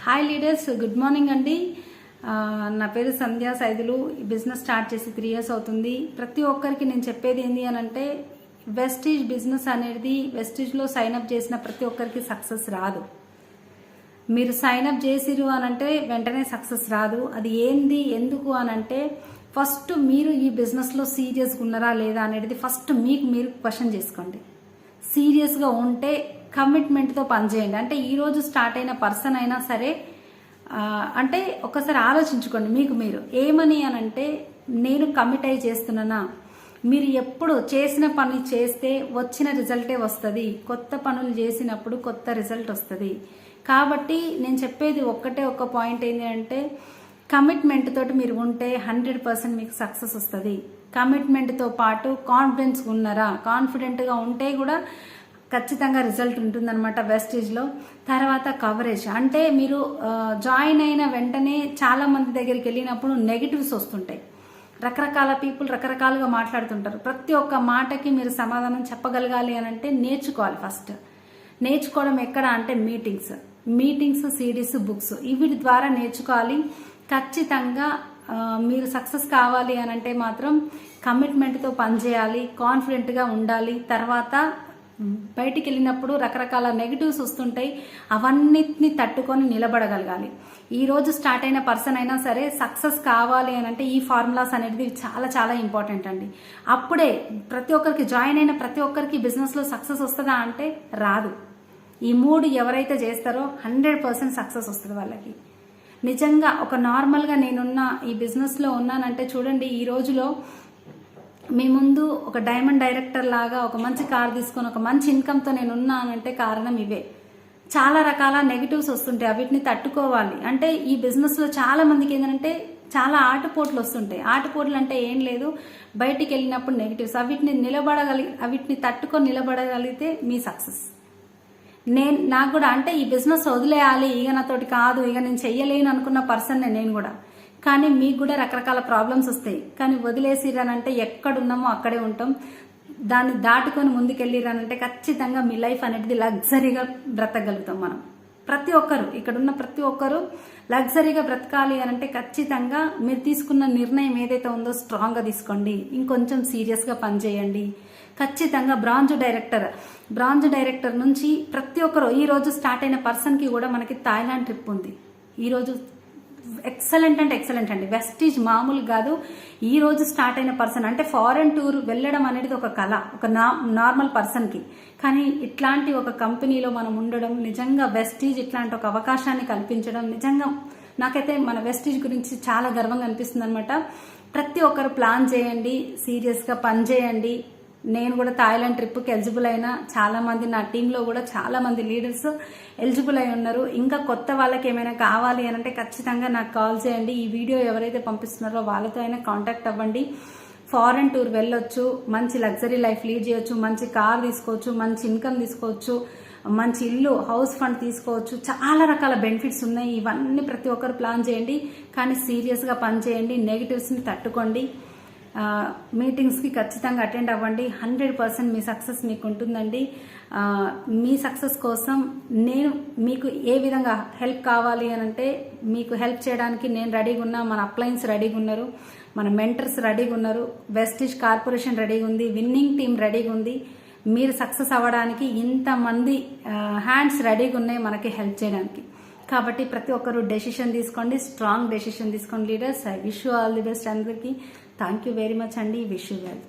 Hi leaders, good morning అండి. నా పేరు సంధ్యా సైదులు. బిజినెస్ స్టార్ట్ చేసి 3 years అవుతుంది. ప్రతి ఒక్కరికి నేను చెప్పేది ఏంటి అని అంటే, వెస్టీజ్ బిజినెస్ అనేది వెస్టీజ్లో సైన్అప్ చేసిన ప్రతి ఒక్కరికి సక్సెస్ రాదు. మీరు సైన్అప్ చేసిరు అని అంటే వెంటనే సక్సెస్ రాదు. అది ఏంది, ఎందుకు అని అంటే, ఫస్ట్ మీరు ఈ బిజినెస్లో సీరియస్గా ఉన్నారా లేదా అనేది ఫస్ట్ మీకు మీరు క్వశ్చన్ చేసుకోండి. సీరియస్గా ఉంటే కమిట్మెంట్తో పనిచేయండి. అంటే ఈరోజు స్టార్ట్ అయిన పర్సన్ అయినా సరే, అంటే ఒకసారి ఆలోచించుకోండి మీకు మీరు ఏమని అని అంటే, నేను కమిట్ అయి చేస్తున్నానా. మీరు ఎప్పుడు చేసిన పని చేస్తే వచ్చిన రిజల్టే వస్తుంది. కొత్త పనులు చేసినప్పుడు కొత్త రిజల్ట్ వస్తుంది. కాబట్టి నేను చెప్పేది ఒక్క పాయింట్ ఏంటి అంటే, కమిట్మెంట్ తోటి మీరు ఉంటే 100% మీకు సక్సెస్ వస్తుంది. కమిట్మెంట్తో పాటు కాన్ఫిడెన్స్ ఉన్నారా, కాన్ఫిడెంట్గా ఉంటే కూడా ఖచ్చితంగా రిజల్ట్ ఉంటుందన్నమాట వెస్టీజ్లో. తర్వాత కవరేజ్, అంటే మీరు జాయిన్ అయిన వెంటనే చాలా మంది దగ్గరికి వెళ్ళినప్పుడు నెగిటివ్స్ వస్తుంటాయి. రకరకాల పీపుల్ రకరకాలుగా మాట్లాడుతుంటారు. ప్రతి ఒక్క మాటకి మీరు సమాధానం చెప్పగలగాలి అని అంటే నేర్చుకోవాలి. ఫస్ట్ నేర్చుకోవడం ఎక్కడ అంటే మీటింగ్స్, సిడీస్, బుక్స్, వీటి ద్వారా నేర్చుకోవాలి. ఖచ్చితంగా మీరు సక్సెస్ కావాలి అని అంటే మాత్రం కమిట్మెంట్తో పనిచేయాలి, కాన్ఫిడెంట్గా ఉండాలి. తర్వాత బయటికి వెళ్ళినప్పుడు రకరకాల నెగిటివ్స్ వస్తుంటాయి, అవన్నిటిని తట్టుకొని నిలబడగలగాలి. ఈరోజు స్టార్ట్ అయిన పర్సన్ అయినా సరే సక్సెస్ కావాలి అని అంటే ఈ ఫార్ములాస్ అనేది చాలా చాలా ఇంపార్టెంట్ అండి. అప్పుడే ప్రతి ఒక్కరికి, జాయిన్ అయిన ప్రతి ఒక్కరికి బిజినెస్లో సక్సెస్ వస్తుందా అంటే రాదు. ఈ 3 ఎవరైతే చేస్తారో 100% సక్సెస్ వస్తుంది వాళ్ళకి. నిజంగా ఒక నార్మల్గా నేనున్న ఈ బిజినెస్లో ఉన్నానంటే చూడండి, ఈ రోజులో మీ ముందు ఒక డైమండ్ డైరెక్టర్ లాగా ఒక మంచి కార్ తీసుకొని ఒక మంచి ఇన్కమ్తో నేను ఉన్నానంటే కారణం ఇవే. చాలా రకాల నెగిటివ్స్ వస్తుంటాయి, వీటిని తట్టుకోవాలి. అంటే ఈ బిజినెస్లో చాలా మందికి ఏంటంటే చాలా ఆటపోట్లు వస్తుంటాయి. ఆటపోట్లు అంటే ఏం లేదు, బయటికి వెళ్ళినప్పుడు నెగిటివ్స్, వీటిని తట్టుకొని నిలబడగలిగితే మీ సక్సెస్. నాకు కూడా అంటే ఈ బిజినెస్ వదిలేయాలి, ఇక నాతోటి కాదు, ఇక నేను చెయ్యలేను అనుకున్న పర్సన్ నేను కూడా. కానీ మీకు కూడా రకరకాల ప్రాబ్లమ్స్ వస్తాయి. కానీ వదిలేసిరానంటే ఎక్కడున్నామో అక్కడే ఉంటాం. దాన్ని దాటుకొని ముందుకెళ్ళిరానంటే ఖచ్చితంగా మీ లైఫ్ అనేది లగ్జరీగా బ్రతకగలుగుతాం మనం. ప్రతి ఒక్కరు, ఇక్కడున్న ప్రతి ఒక్కరు లగ్జరీగా బ్రతకాలి అని అంటే ఖచ్చితంగా మీరు తీసుకున్న నిర్ణయం ఏదైతే ఉందో స్ట్రాంగ్గా తీసుకోండి. ఇంకొంచెం సీరియస్గా పనిచేయండి. ఖచ్చితంగా బ్రాంజ్ డైరెక్టర్ నుంచి ప్రతి ఒక్కరు, ఈరోజు స్టార్ట్ అయిన పర్సన్కి కూడా మనకి థాయిలాండ్ ట్రిప్ ఉంది. ఈరోజు ఎక్సలెంట్ అంటే ఎక్సలెంట్ అండి. వెస్టీజ్ మామూలు కాదు. ఈ రోజు స్టార్ట్ అయిన పర్సన్ అంటే ఫారెన్ టూర్ వెళ్ళడం అనేది ఒక కళ, ఒక నార్మల్ పర్సన్కి. కానీ ఇట్లాంటి ఒక కంపెనీలో మనం ఉండడం, నిజంగా వెస్టీజ్ ఇట్లాంటి ఒక అవకాశాన్ని కల్పించడం, నిజంగా నాకైతే మన వెస్టీజ్ గురించి చాలా గర్వంగా అనిపిస్తుంది అనమాట. ప్రతి ఒక్కరు ప్లాన్ చేయండి, సీరియస్గా పనిచేయండి. నేను కూడా థాయిలాండ్ ట్రిప్కి ఎలిజిబుల్ అయినా, చాలా మంది నా టీంలో కూడా చాలా మంది లీడర్స్ ఎలిజిబుల్ అయి ఉన్నారు. ఇంకా కొత్త వాళ్ళకి ఏమైనా కావాలి అని అంటే ఖచ్చితంగా నాకు కాల్ చేయండి. ఈ వీడియో ఎవరైతే పంపిస్తున్నారో వాళ్ళతో అయినా కాంటాక్ట్ అవ్వండి. ఫారెన్ టూర్ వెళ్ళొచ్చు, మంచి లగ్జరీ లైఫ్ లీడ్ చేయొచ్చు, మంచి కార్ తీసుకోవచ్చు, మంచి ఇన్కమ్ తీసుకోవచ్చు, మంచి ఇల్లు, హౌస్ ఫండ్ తీసుకోవచ్చు. చాలా రకాల బెనిఫిట్స్ ఉన్నాయి. ఇవన్నీ ప్రతి ఒక్కరు ప్లాన్ చేయండి. కానీ సీరియస్గా పనిచేయండి, నెగిటివ్స్ని తట్టుకోండి. మీటింగ్స్కి ఖచ్చితంగా అటెండ్ అవ్వండి. 100% మీ సక్సెస్ మీకు ఉంటుందండి. మీ సక్సెస్ కోసం నేను మీకు ఏ విధంగా హెల్ప్ కావాలి అని అంటే, మీకు హెల్ప్ చేయడానికి నేను రెడీగా ఉన్నా, మన అప్లయన్స్ రెడీగా ఉన్నారు, మన మెంటర్స్ రెడీగా ఉన్నారు, వెస్టీజ్ కార్పొరేషన్ రెడీగా ఉంది, విన్నింగ్ టీం రెడీగా ఉంది. మీరు సక్సెస్ అవ్వడానికి ఇంతమంది హ్యాండ్స్ రెడీగా ఉన్నాయి మనకి హెల్ప్ చేయడానికి. కాబట్టి ప్రతి ఒక్కరు డెసిషన్ తీసుకోండి, స్ట్రాంగ్ డెసిషన్ తీసుకోండి leaders. I wish you all the best అందరికీ. థ్యాంక్ యూ వెరీ మచ్ అండి. Wish you well.